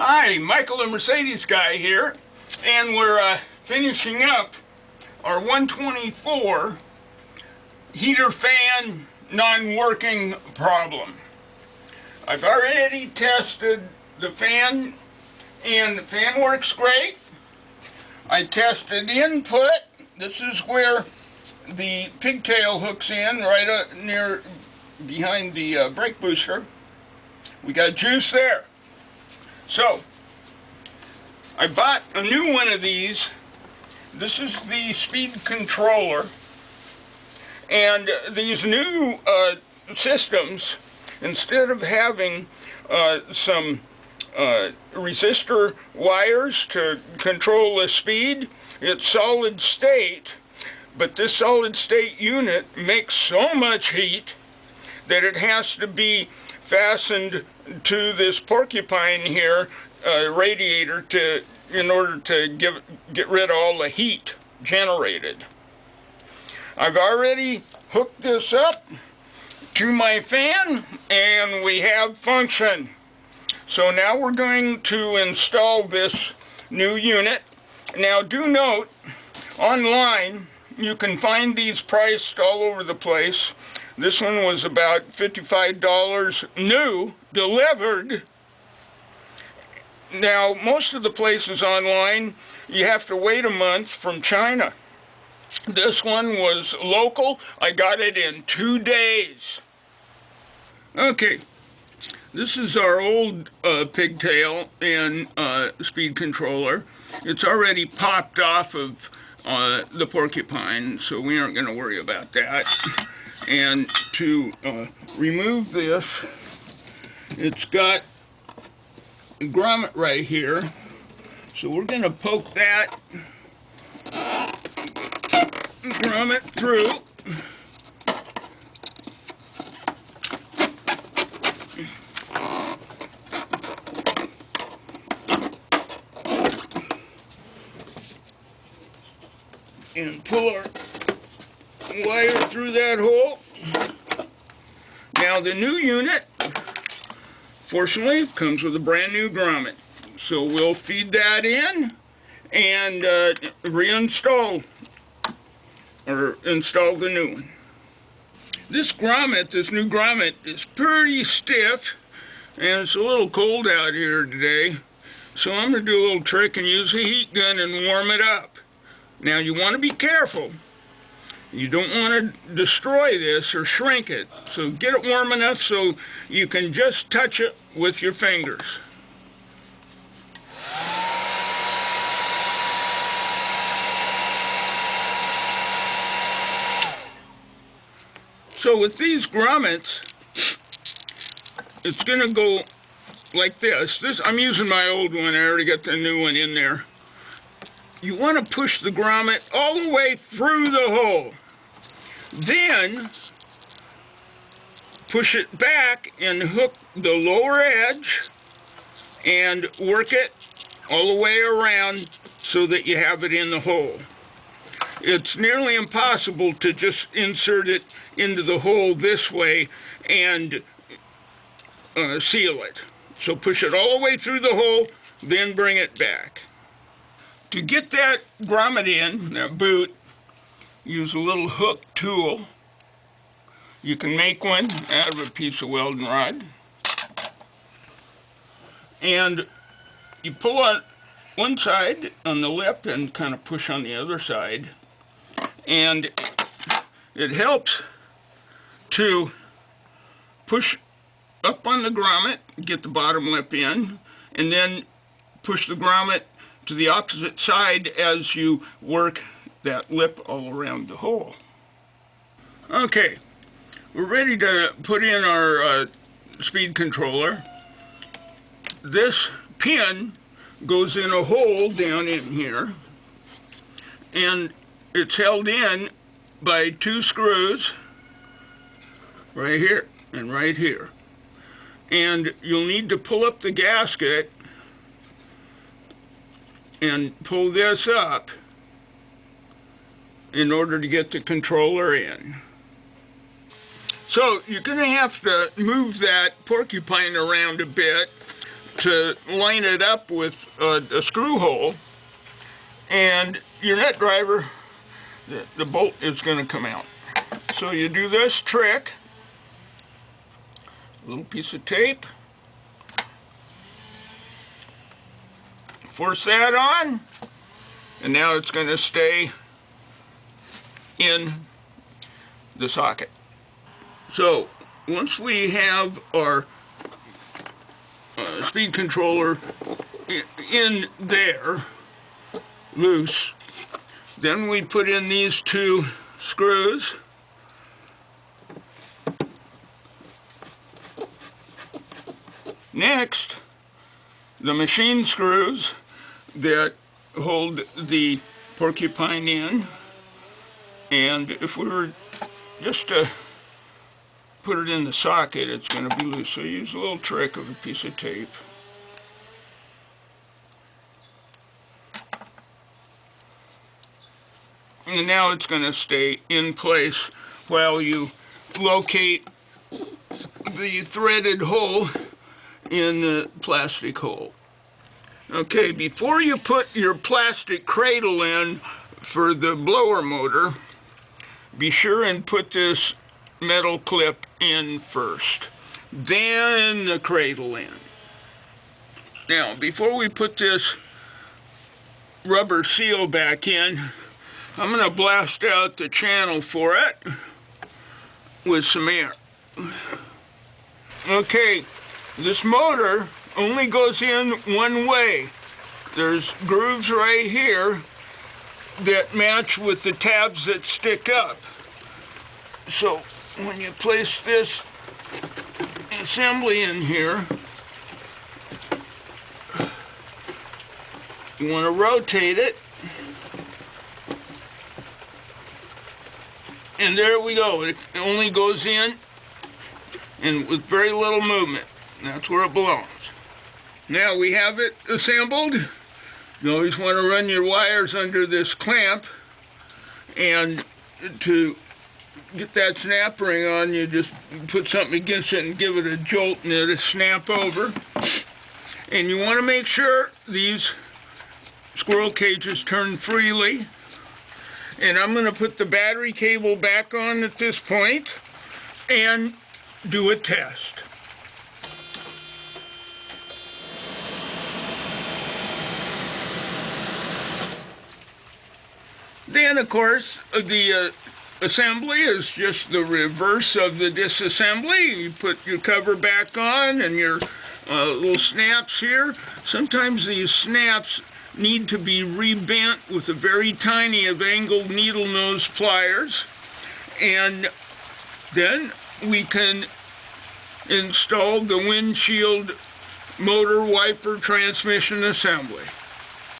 Hi, Michael the Mercedes guy here, and we're finishing up our 124 heater fan non-working problem. I've already tested the fan, and the fan works great. I tested input. This is where the pigtail hooks in, right near behind the brake booster. We got juice there. So, I bought a new one of these. This is the speed controller. And these new systems, instead of having some resistor wires to control the speed, it's solid state. But this solid state unit makes so much heat that it has to be fastened to this porcupine here radiator in order to get rid of all the heat generated. I've already hooked this up to my fan and we have function. So now we're going to install this new unit. Now do note, online you can find these priced all over the place. This one was about $55 new, delivered. Now, most of the places online, you have to wait a month from China. This one was local. I got it in 2 days. Okay, this is our old pigtail and speed controller. It's already popped off of the porcupine, so we aren't going to worry about that. And to remove this, it's got a grommet right here, so we're going to poke that grommet through. And pull our wire through that hole. Now the new unit, fortunately, comes with a brand new grommet. So we'll feed that in and reinstall or install the new one. This grommet, this new grommet, is pretty stiff, and it's a little cold out here today. So I'm going to do a little trick and use a heat gun and warm it up. Now you want to be careful. You don't want to destroy this or shrink it. So get it warm enough so you can just touch it with your fingers. So with these grommets, it's going to go like this. I'm using my old one. I already got the new one in there. You want to push the grommet all the way through the hole. Then push it back and hook the lower edge and work it all the way around so that you have it in the hole. It's nearly impossible to just insert it into the hole this way and seal it. So push it all the way through the hole, then bring it back. To get that grommet in, that boot, use a little hook tool. You can make one out of a piece of welding rod. And you pull on one side on the lip and kind of push on the other side. And it helps to push up on the grommet, get the bottom lip in, and then push the grommet to the opposite side as you work that lip all around the hole. Okay, we're ready to put in our speed controller. This pin goes in a hole down in here, and it's held in by 2 screws right here and right here. And you'll need to pull up the gasket and pull this up in order to get the controller in. So you're going to have to move that porcupine around a bit to line it up with a screw hole, and your nut driver, the bolt is going to come out. So you do this trick, a little piece of tape, force that on, and now it's going to stay in the socket. So once we have our speed controller in there, loose, then we put in these two screws. Next, the machine screws that hold the porcupine in, and if we were just to put it in the socket, it's going to be loose. So use a little trick of a piece of tape. And now it's going to stay in place while you locate the threaded hole in the plastic hole. Okay, before you put your plastic cradle in for the blower motor, be sure and put this metal clip in first, then the cradle in. Now, before we put this rubber seal back in, I'm going to blast out the channel for it with some air. Okay, this motor only goes in one way. There's grooves right here that match with the tabs that stick up. So when you place this assembly in here, you want to rotate it. And there we go. It only goes in and with very little movement. That's where it belongs. Now we have it assembled. You always want to run your wires under this clamp, and to get that snap ring on, you just put something against it and give it a jolt, and it'll snap over. And you want to make sure these squirrel cages turn freely. And I'm going to put the battery cable back on at this point and do a test. Then, of course, the assembly is just the reverse of the disassembly. You put your cover back on and your little snaps here. Sometimes these snaps need to be rebent with a very tiny of angled needle nose pliers, and then we can install the windshield motor wiper transmission assembly.